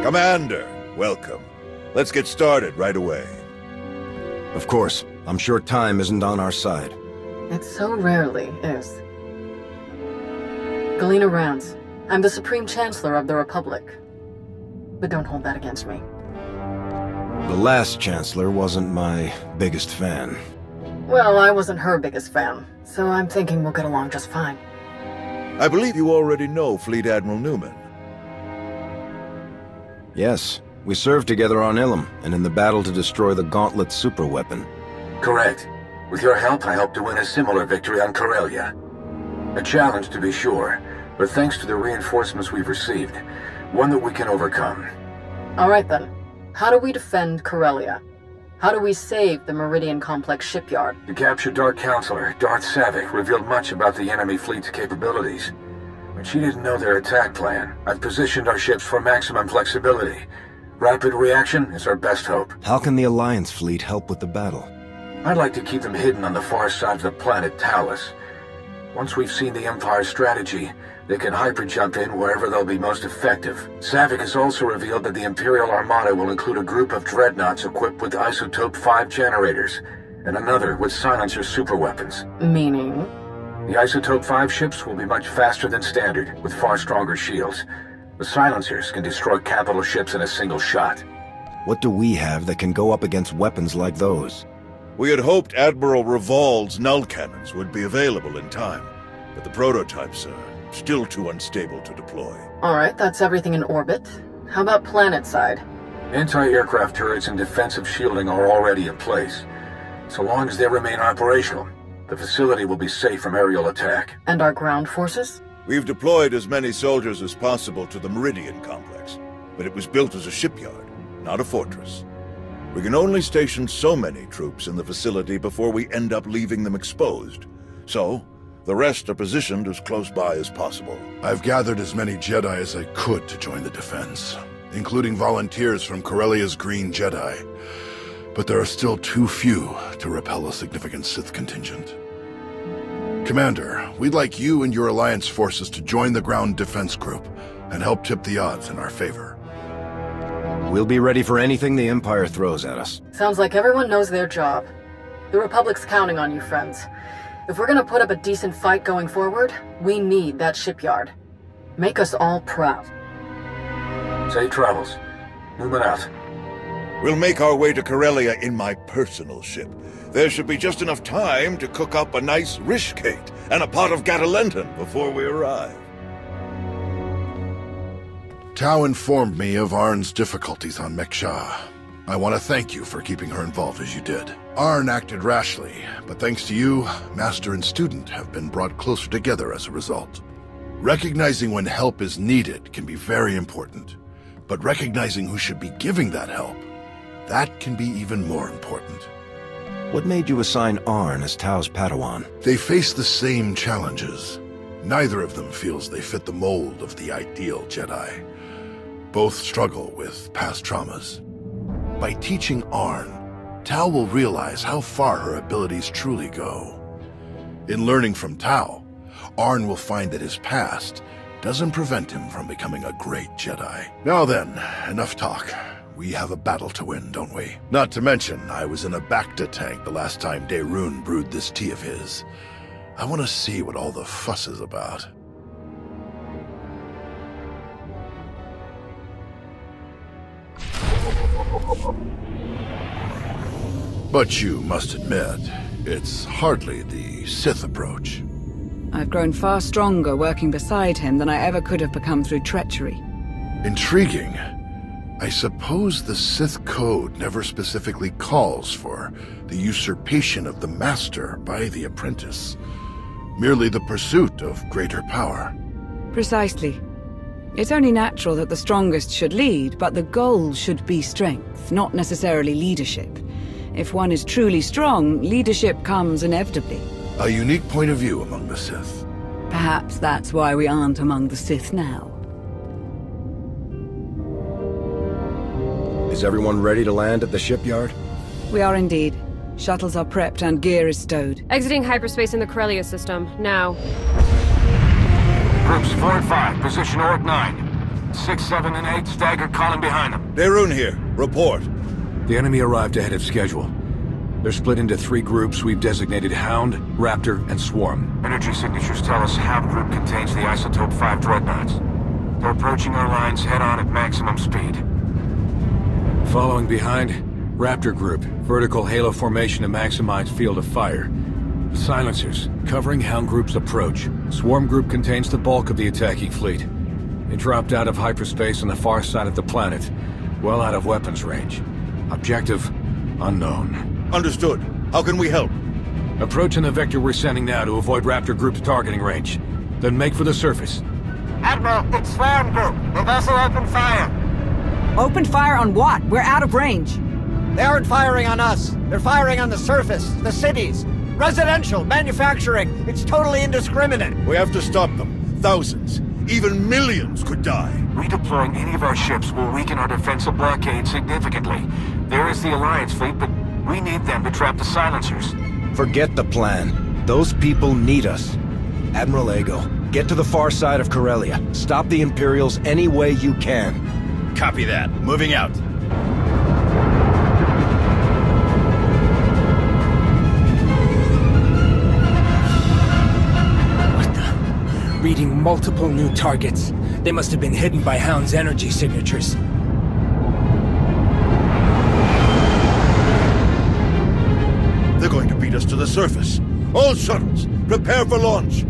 Commander, welcome. Let's get started right away. Of course. I'm sure time isn't on our side. It so rarely is. Galena Rance. I'm the Supreme Chancellor of the Republic. But don't hold that against me. The last Chancellor wasn't my biggest fan. Well, I wasn't her biggest fan, so I'm thinking we'll get along just fine. I believe you already know Fleet Admiral Newman. Yes, we served together on Ilum, and in the battle to destroy the Gauntlet superweapon. Correct. With your help, I hope to win a similar victory on Corellia. A challenge, to be sure, but thanks to the reinforcements we've received, one that we can overcome. All right then. How do we defend Corellia? How do we save the Meridian Complex shipyard? The captured Dark Counselor, Darth Savick, revealed much about the enemy fleet's capabilities. But she didn't know their attack plan. I've positioned our ships for maximum flexibility. Rapid reaction is our best hope. How can the Alliance fleet help with the battle? I'd like to keep them hidden on the far side of the planet Talos. Once we've seen the Empire's strategy, they can hyper-jump in wherever they'll be most effective. Savick has also revealed that the Imperial Armada will include a group of dreadnoughts equipped with Isotope 5 generators, and another with silencer superweapons. Meaning? The Isotope 5 ships will be much faster than standard, with far stronger shields. The silencers can destroy capital ships in a single shot. What do we have that can go up against weapons like those? We had hoped Admiral Revol's null cannons would be available in time, but the prototypes are still too unstable to deploy. Alright, that's everything in orbit. How about planet side? Anti-aircraft turrets and defensive shielding are already in place. So long as they remain operational, the facility will be safe from aerial attack. And our ground forces? We've deployed as many soldiers as possible to the Meridian complex, but it was built as a shipyard, not a fortress. We can only station so many troops in the facility before we end up leaving them exposed. So, the rest are positioned as close by as possible. I've gathered as many Jedi as I could to join the defense, including volunteers from Corellia's Green Jedi. But there are still too few to repel a significant Sith contingent. Commander, we'd like you and your Alliance forces to join the ground defense group and help tip the odds in our favor. We'll be ready for anything the Empire throws at us. Sounds like everyone knows their job. The Republic's counting on you, friends. If we're gonna put up a decent fight going forward, we need that shipyard. Make us all proud. Safe travels. Newman out. We'll make our way to Corellia in my personal ship. There should be just enough time to cook up a nice rishkate and a pot of Gatalenton before we arrive. Tau informed me of Arn's difficulties on Mek-Sha. I want to thank you for keeping her involved as you did. Arn acted rashly, but thanks to you, Master and student have been brought closer together as a result. Recognizing when help is needed can be very important, but recognizing who should be giving that help, that can be even more important. What made you assign Arn as Tau's Padawan? They face the same challenges. Neither of them feels they fit the mold of the ideal Jedi. Both struggle with past traumas. By teaching Arn, Tau will realize how far her abilities truly go. In learning from Tau, Arn will find that his past doesn't prevent him from becoming a great Jedi. Now then, enough talk. We have a battle to win, don't we? Not to mention, I was in a Bacta tank the last time Daerun brewed this tea of his. I want to see what all the fuss is about. But you must admit, it's hardly the Sith approach. I've grown far stronger working beside him than I ever could have become through treachery. Intriguing. I suppose the Sith Code never specifically calls for the usurpation of the Master by the apprentice. Merely the pursuit of greater power. Precisely. It's only natural that the strongest should lead, but the goal should be strength, not necessarily leadership. If one is truly strong, leadership comes inevitably. A unique point of view among the Sith. Perhaps that's why we aren't among the Sith now. Is everyone ready to land at the shipyard? We are indeed. Shuttles are prepped and gear is stowed. Exiting hyperspace in the Corellia system, now. Groups 4 and 5, position Orc 9. 6, 7, and 8 staggered column behind them. Daerun here. Report. The enemy arrived ahead of schedule. They're split into 3 groups we've designated Hound, Raptor, and Swarm. Energy signatures tell us Hound group contains the Isotope 5 dreadnoughts. They're approaching our lines head-on at maximum speed. Following behind, Raptor group, vertical halo formation to maximize field of fire. Silencers, covering Hound group's approach. Swarm group contains the bulk of the attacking fleet. They dropped out of hyperspace on the far side of the planet, well out of weapons range. Objective, unknown. Understood. How can we help? Approach in the vector we're sending now to avoid Raptor group's targeting range. Then make for the surface. Admiral, it's Swarm Group. The vessel opened fire. Open fire on what? We're out of range. They aren't firing on us. They're firing on the surface, the cities. Residential, manufacturing. It's totally indiscriminate. We have to stop them. Thousands, even millions could die. Redeploying any of our ships will weaken our defensive blockade significantly. There is the Alliance fleet, but we need them to trap the silencers. Forget the plan. Those people need us. Admiral Ego, get to the far side of Corellia. Stop the Imperials any way you can. Copy that. Moving out. Reading multiple new targets. They must have been hidden by Hound's energy signatures. They're going to beat us to the surface. All shuttles, prepare for launch.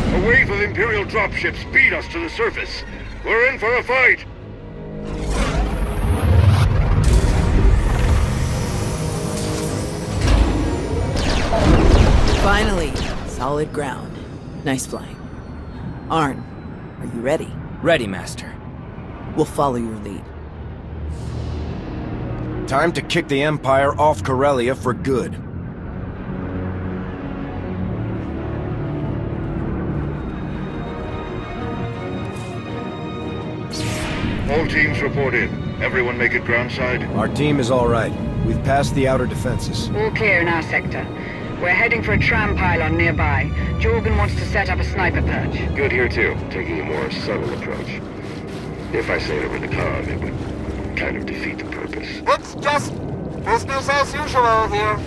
A wave of Imperial dropships beat us to the surface. We're in for a fight. Finally, solid ground. Nice flying. Arn, are you ready? Ready, Master. We'll follow your lead. Time to kick the Empire off Corellia for good. All teams report in. Everyone make it groundside. Our team is all right. We've passed the outer defenses. All clear in our sector. We're heading for a tram pylon nearby. Jorgen wants to set up a sniper perch. Good here too, taking a more subtle approach. If I say it over the comm, it would kind of defeat the purpose. It's just business as usual here.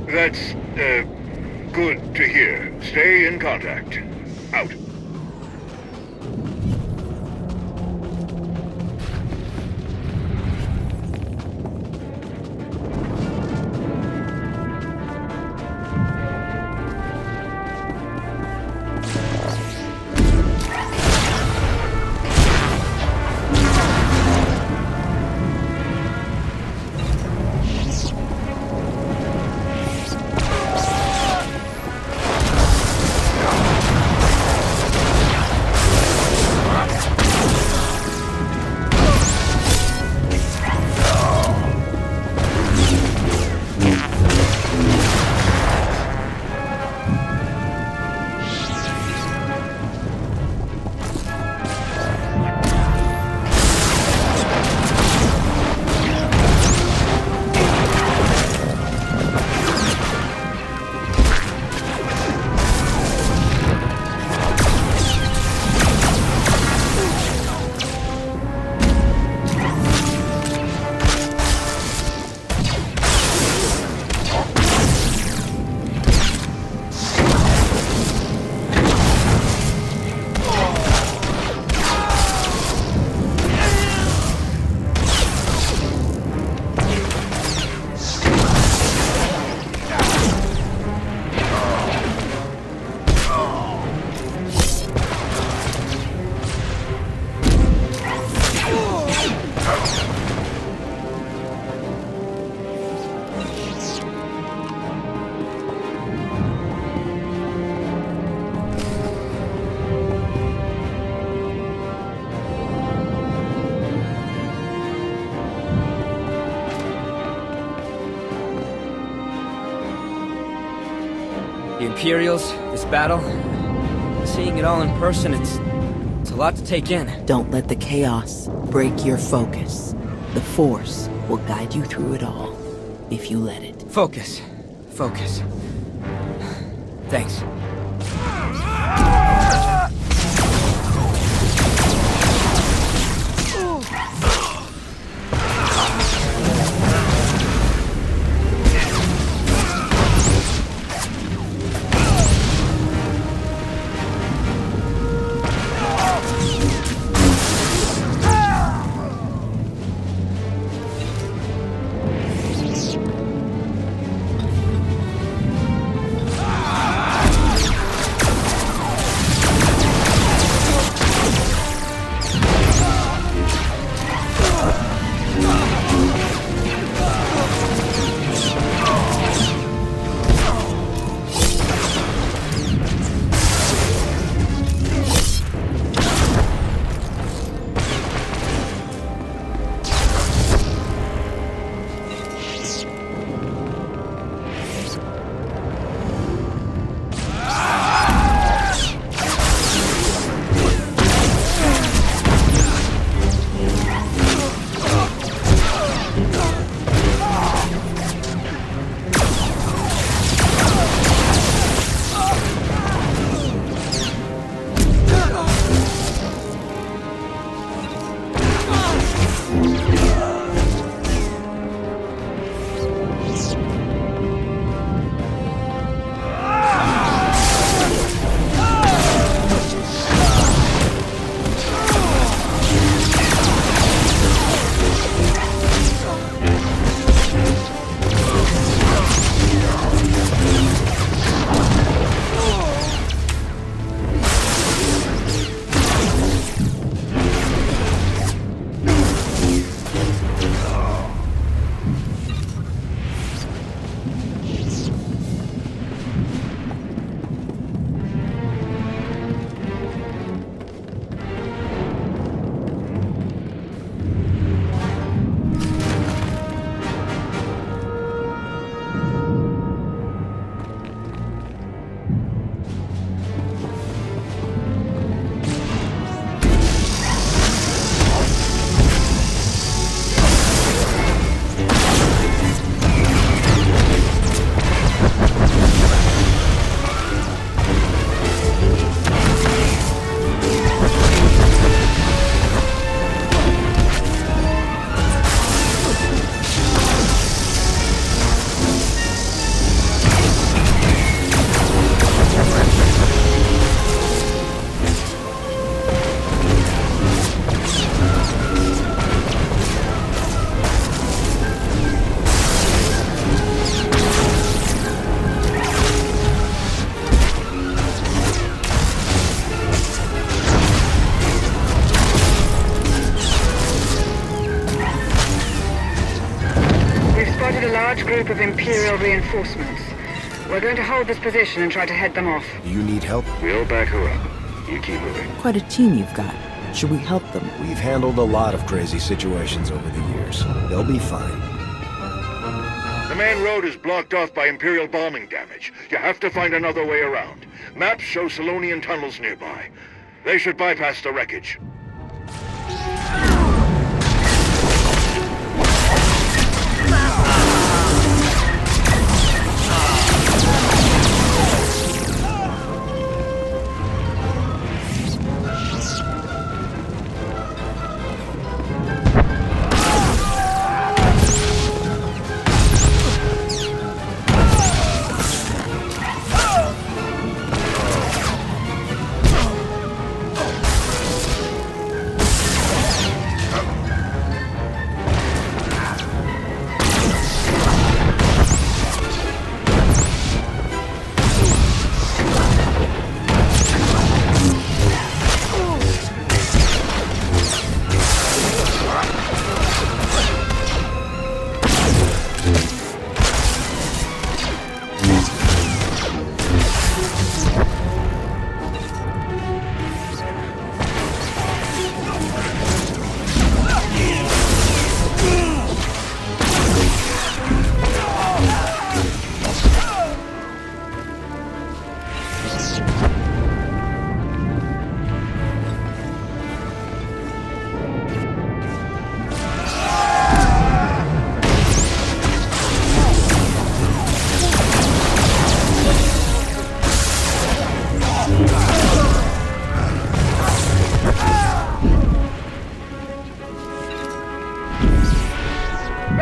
That's, good to hear. Stay in contact. Out. The Imperials, this battle, seeing it all in person, it's a lot to take in. Don't let the chaos break your focus. The Force will guide you through it all. if you let it. Focus. Focus. Thanks. Group of Imperial reinforcements. We're going to hold this position and try to head them off. Do you need help? We'll back her up. You keep moving. Quite a team you've got. Should we help them? We've handled a lot of crazy situations over the years. They'll be fine. The main road is blocked off by Imperial bombing damage. You have to find another way around. Maps show Solonian tunnels nearby. They should bypass the wreckage.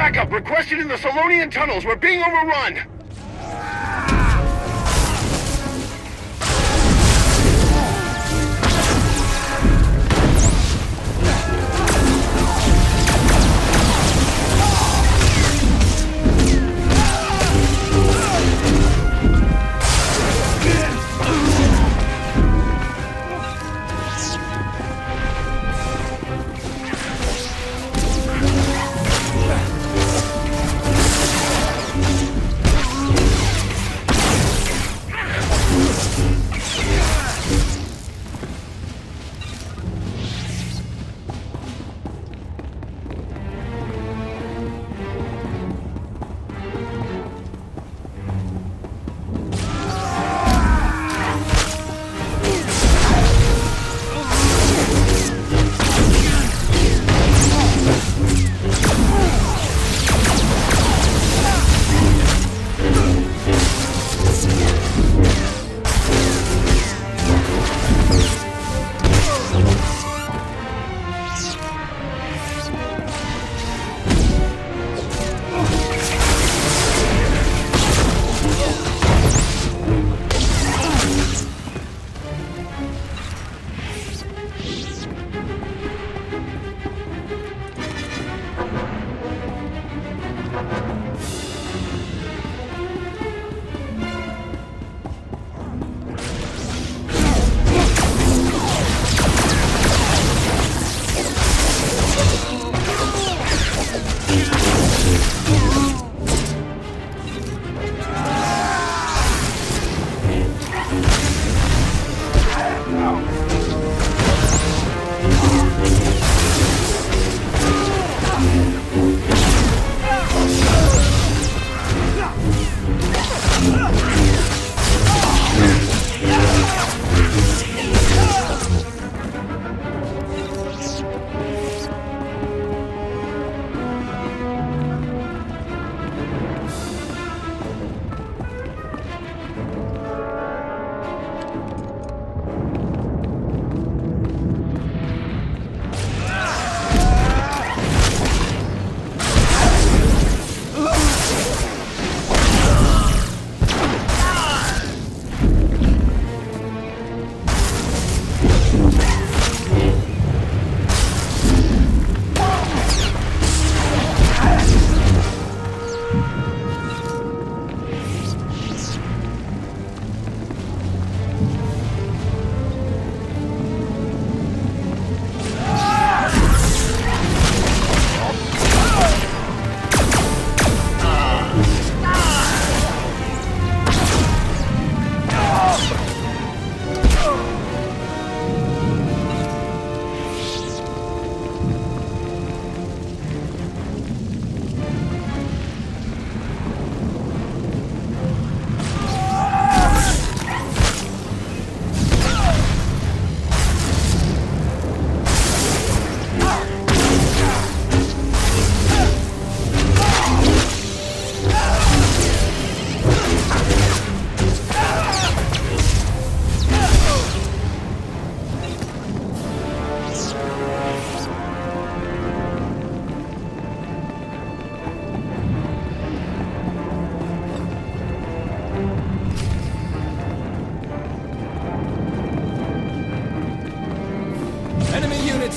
backup requested in the Solonian tunnels. We're being overrun.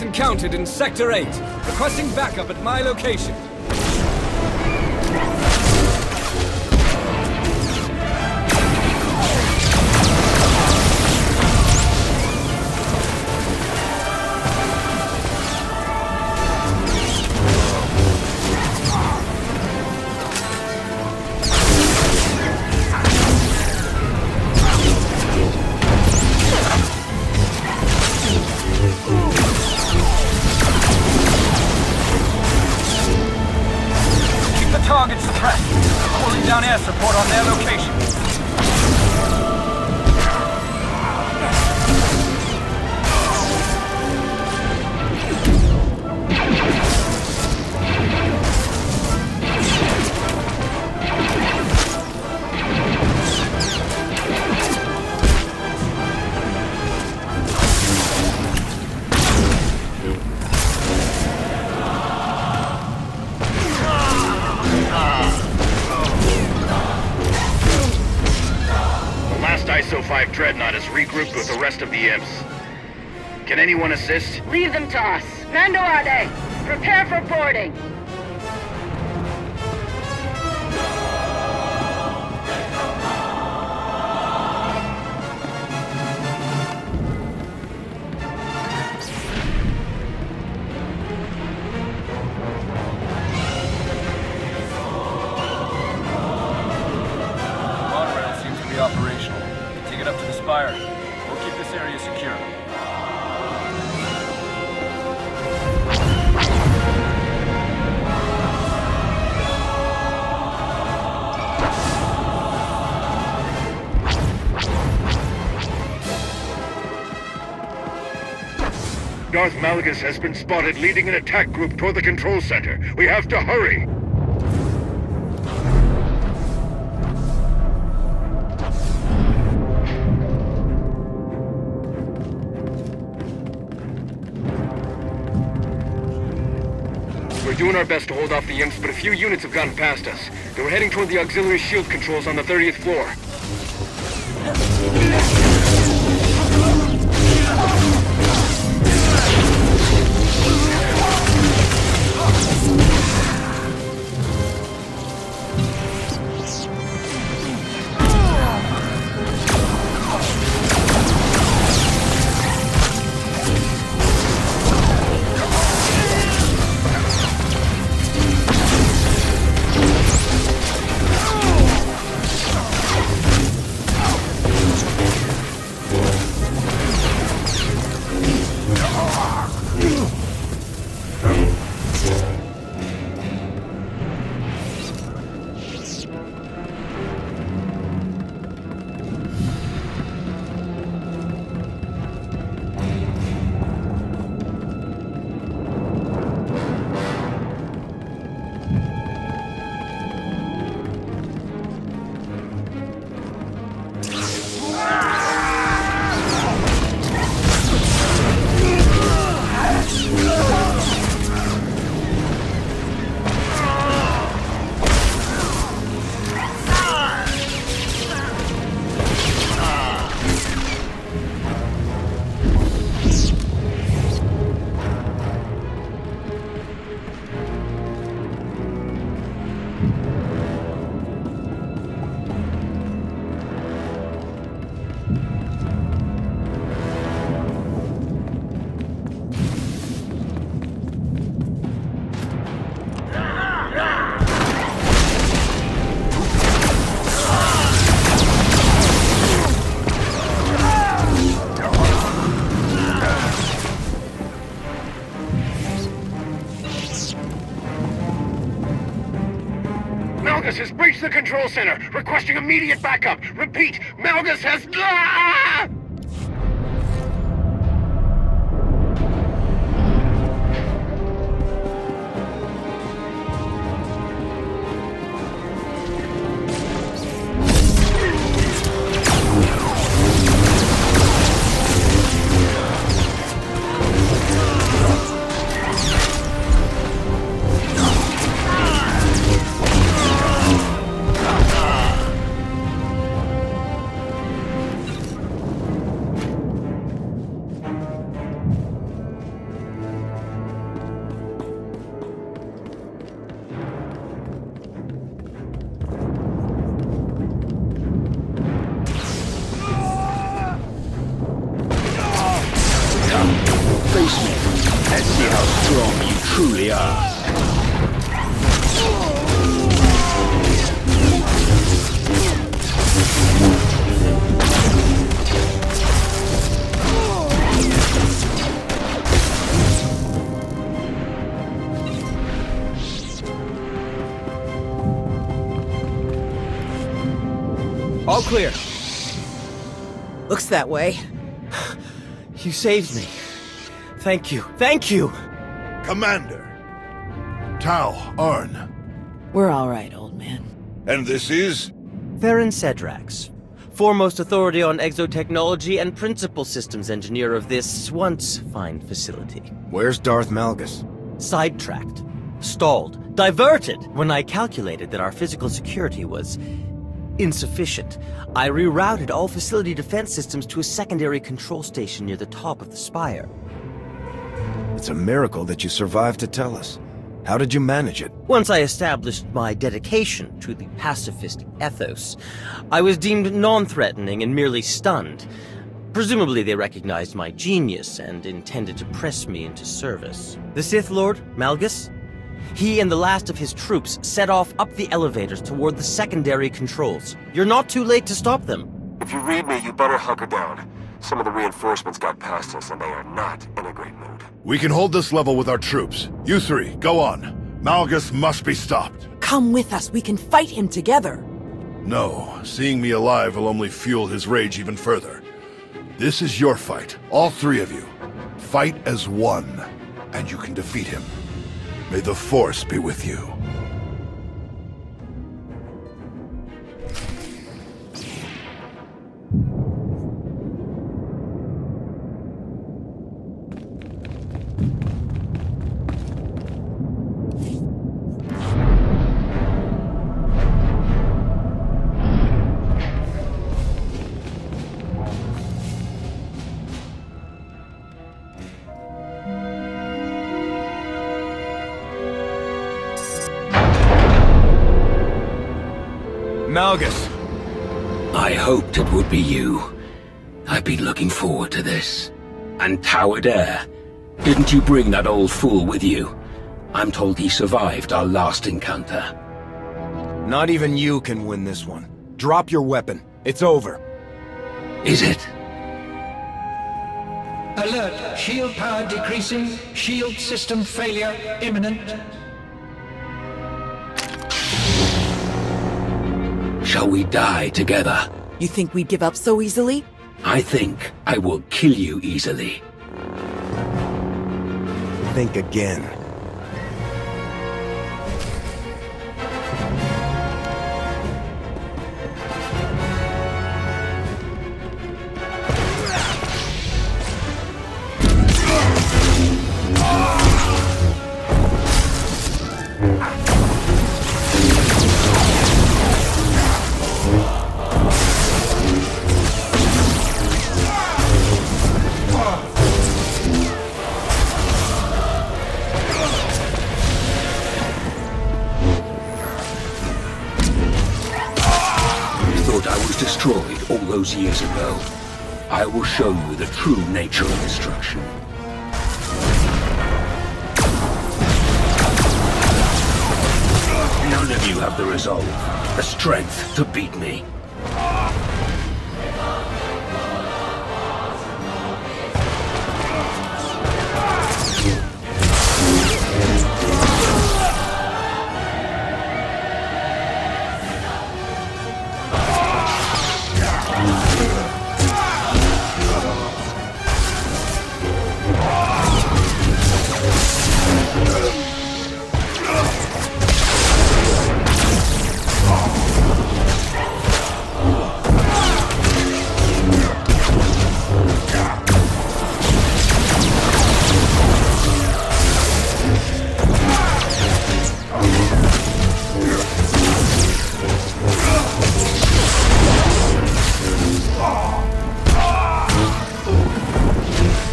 Encountered in Sector 8, requesting backup at my location. Target suppressed. Calling down air support on their location. 5 Dreadnought has regrouped with the rest of the imps. Can anyone assist? Leave them to us. Mando Ade, prepare for boarding. Operational. Take it up to the spire. We'll keep this area secure. Darth Malgus has been spotted leading an attack group toward the control center. We have to hurry! We're doing our best to hold off the imps, but a few units have gotten past us. They were heading toward the auxiliary shield controls on the 30th floor. Malgus has breached the control center, requesting immediate backup. Repeat, Malgus has... Ah! Face me. Let's see how strong you truly are. All clear. Looks that way. You saved me. Thank you. Thank you! Commander! Tal, Arn. We're all right, old man. And this is? Theron Cedrax, foremost authority on exotechnology and principal systems engineer of this once fine facility. Where's Darth Malgus? Sidetracked, stalled, diverted when I calculated that our physical security was insufficient. I rerouted all facility defense systems to a secondary control station near the top of the spire. It's a miracle that you survived to tell us. How did you manage it? Once I established my dedication to the pacifist ethos, I was deemed non-threatening and merely stunned. Presumably they recognized my genius and intended to press me into service. The Sith Lord, Malgus? He and the last of his troops set off up the elevators toward the secondary controls. You're not too late to stop them. If you read me, you better hunker down. Some of the reinforcements got past us, and they are not in a great mood. We can hold this level with our troops. You three, go on. Malgus must be stopped. Come with us. We can fight him together. No, seeing me alive will only fuel his rage even further. This is your fight, all three of you. Fight as one, and you can defeat him. May the Force be with you. Malgus! I hoped it would be you. I've been looking forward to this. And Towered Air. Didn't you bring that old fool with you? I'm told he survived our last encounter. Not even you can win this one. Drop your weapon. It's over. Is it? Alert! Shield power decreasing. Shield system failure imminent. Shall we die together? You think we'd give up so easily? I think I will kill you easily. Think again. Destroyed all those years ago. I will show you the true nature of destruction. None of you have the resolve, the strength to beat me.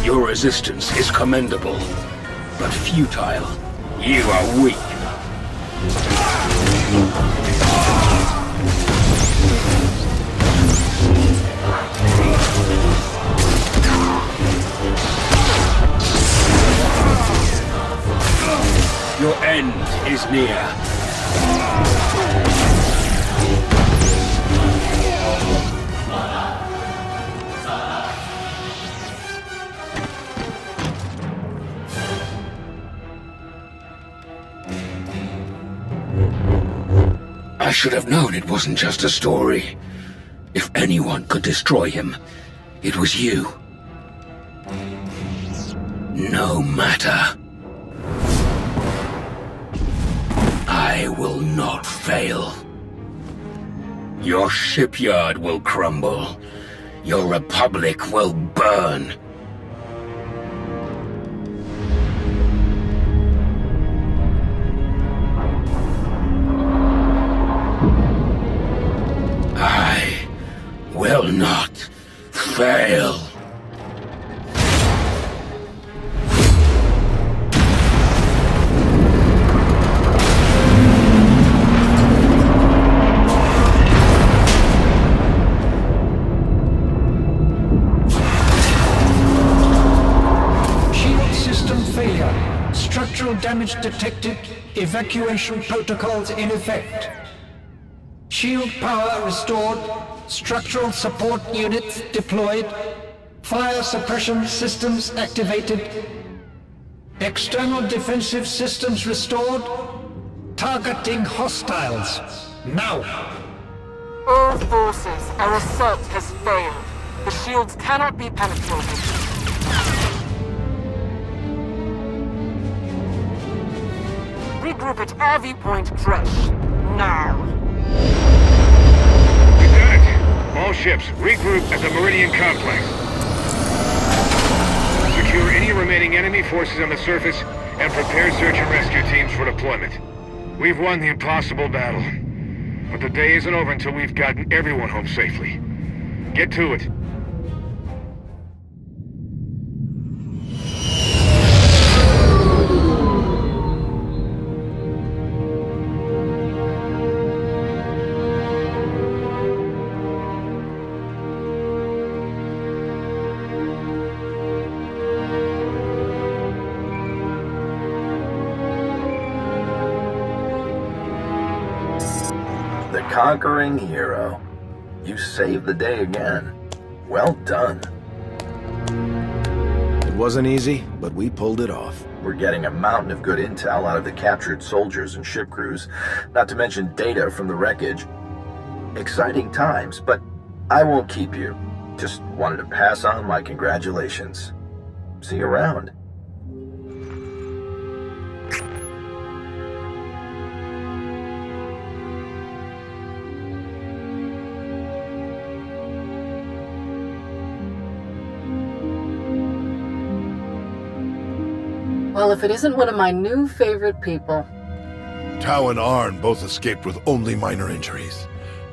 Your resistance is commendable, but futile. You are weak. Your end is near. I should have known it wasn't just a story. If anyone could destroy him, it was you. No matter. I will not fail. Your shipyard will crumble. Your republic will burn. fail. Structural damage detected. Evacuation protocols in effect. Shield power restored. Structural support units deployed. Fire suppression systems activated. External defensive systems restored. Targeting hostiles. Now! All forces, our assault has failed. The shields cannot be penetrated. Regroup at our viewpoint, fresh. Now. Lieutenant, all ships, regroup at the Meridian complex. Secure any remaining enemy forces on the surface and prepare search and rescue teams for deployment. We've won the impossible battle. But the day isn't over until we've gotten everyone home safely. Get to it. Conquering hero. You saved the day again. Well done. It wasn't easy, but we pulled it off. We're getting a mountain of good intel out of the captured soldiers and ship crews, not to mention data from the wreckage. Exciting times, but I won't keep you. Just wanted to pass on my congratulations. See you around. Well, if it isn't one of my new favorite people. Tau and Arn both escaped with only minor injuries.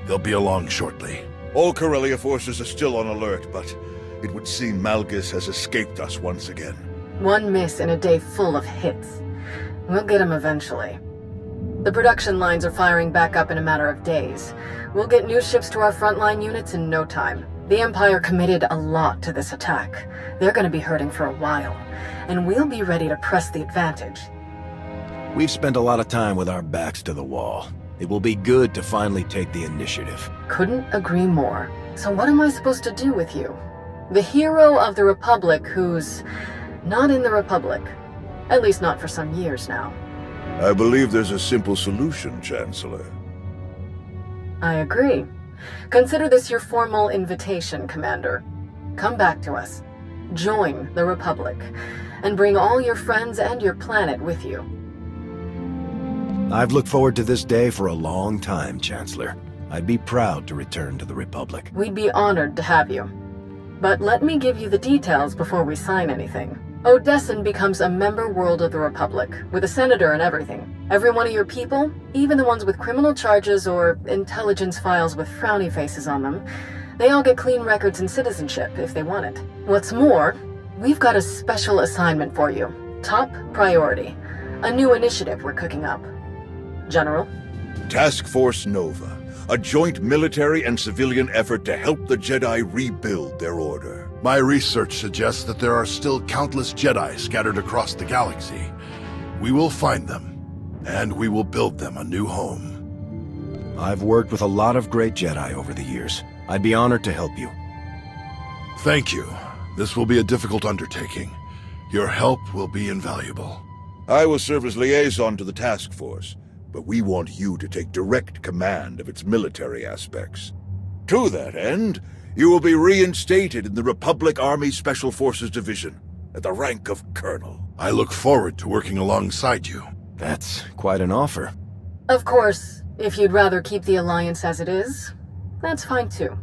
They'll be along shortly. All Corellia forces are still on alert, but it would seem Malgus has escaped us once again. One miss in a day full of hits. We'll get him eventually. The production lines are firing back up in a matter of days. We'll get new ships to our frontline units in no time. The Empire committed a lot to this attack. They're going to be hurting for a while, and we'll be ready to press the advantage. We've spent a lot of time with our backs to the wall. It will be good to finally take the initiative. Couldn't agree more. So what am I supposed to do with you? The hero of the Republic who's not in the Republic. At least not for some years now. I believe there's a simple solution, Chancellor. I agree. Consider this your formal invitation, Commander. Come back to us. Join the Republic. And bring all your friends and your planet with you. I've looked forward to this day for a long time, Chancellor. I'd be proud to return to the Republic. We'd be honored to have you. But let me give you the details before we sign anything. Odessan becomes a member world of the Republic, with a senator and everything. Every one of your people, even the ones with criminal charges or intelligence files with frowny faces on them, they all get clean records and citizenship if they want it. What's more, we've got a special assignment for you. Top priority. A new initiative we're cooking up. General? Task Force Nova. A joint military and civilian effort to help the Jedi rebuild their order. My research suggests that there are still countless Jedi scattered across the galaxy. We will find them, and we will build them a new home. I've worked with a lot of great Jedi over the years. I'd be honored to help you. Thank you. This will be a difficult undertaking. Your help will be invaluable. I will serve as liaison to the task force, but we want you to take direct command of its military aspects. To that end, you will be reinstated in the Republic Army Special Forces Division, at the rank of Colonel. I look forward to working alongside you. That's quite an offer. Of course, if you'd rather keep the Alliance as it is, that's fine too.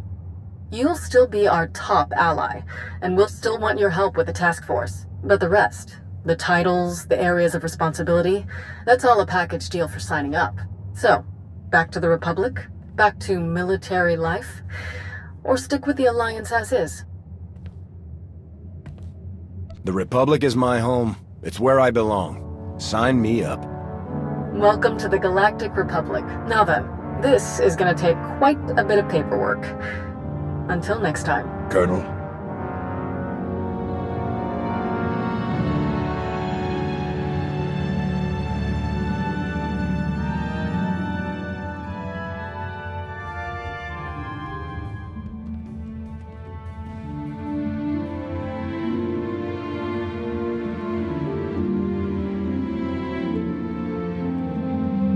You'll still be our top ally, and we'll still want your help with the task force. But the rest, the titles, the areas of responsibility, that's all a package deal for signing up. So, back to the Republic? Back to military life? Or stick with the Alliance as is? The Republic is my home. It's where I belong. Sign me up. Welcome to the Galactic Republic. Now then, this is gonna take quite a bit of paperwork. Until next time. Colonel?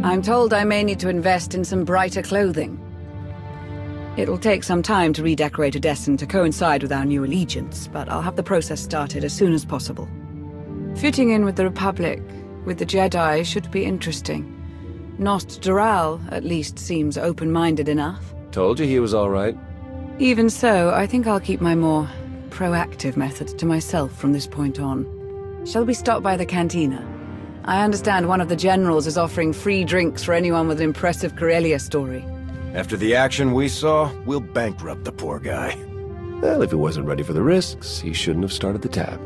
I'm told I may need to invest in some brighter clothing. It'll take some time to redecorate Odessen to coincide with our new allegiance, but I'll have the process started as soon as possible. Fitting in with the Republic, with the Jedi, should be interesting. Nost Doral, at least, seems open-minded enough. Told you he was all right. Even so, I think I'll keep my more proactive methods to myself from this point on. Shall we stop by the cantina? I understand one of the generals is offering free drinks for anyone with an impressive Corellia story. After the action we saw, we'll bankrupt the poor guy. Well, if he wasn't ready for the risks, he shouldn't have started the tab.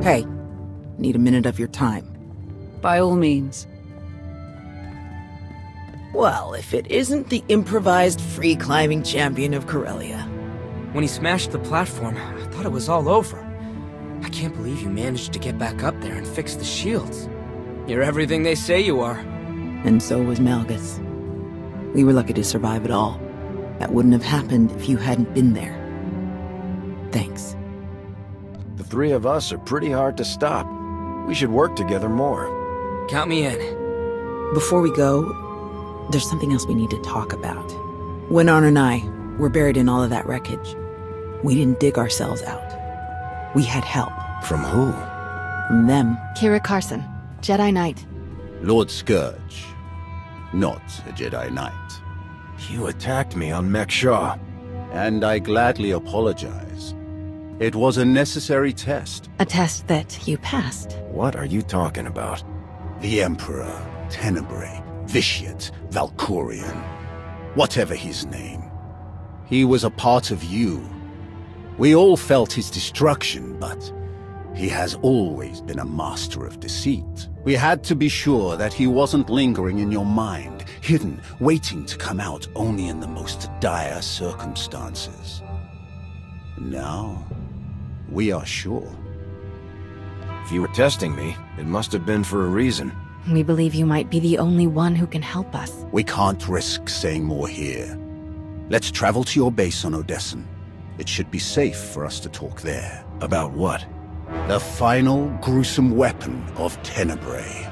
Hey, need a minute of your time. By all means. Well, if it isn't the improvised free-climbing champion of Corellia. When he smashed the platform, I thought it was all over. I can't believe you managed to get back up there and fix the shields. You're everything they say you are. And so was Malgus. We were lucky to survive it all. That wouldn't have happened if you hadn't been there. Thanks. The three of us are pretty hard to stop. We should work together more. Count me in. Before we go, there's something else we need to talk about. When Arn and I were buried in all of that wreckage, we didn't dig ourselves out. We had help. From who? From them. Kira Carson, Jedi Knight. Lord Scourge, not a Jedi Knight. You attacked me on Mek-Sha. And I gladly apologize. It was a necessary test. A test that you passed. What are you talking about? The Emperor, Tenebrae, Vitiate, Valkorion, whatever his name. He was a part of you. We all felt his destruction, but he has always been a master of deceit. We had to be sure that he wasn't lingering in your mind, hidden, waiting to come out only in the most dire circumstances. Now, we are sure. If you were testing me, it must have been for a reason. We believe you might be the only one who can help us. We can't risk saying more here. Let's travel to your base on Odessen. It should be safe for us to talk there. About what? The final gruesome weapon of Tenebrae.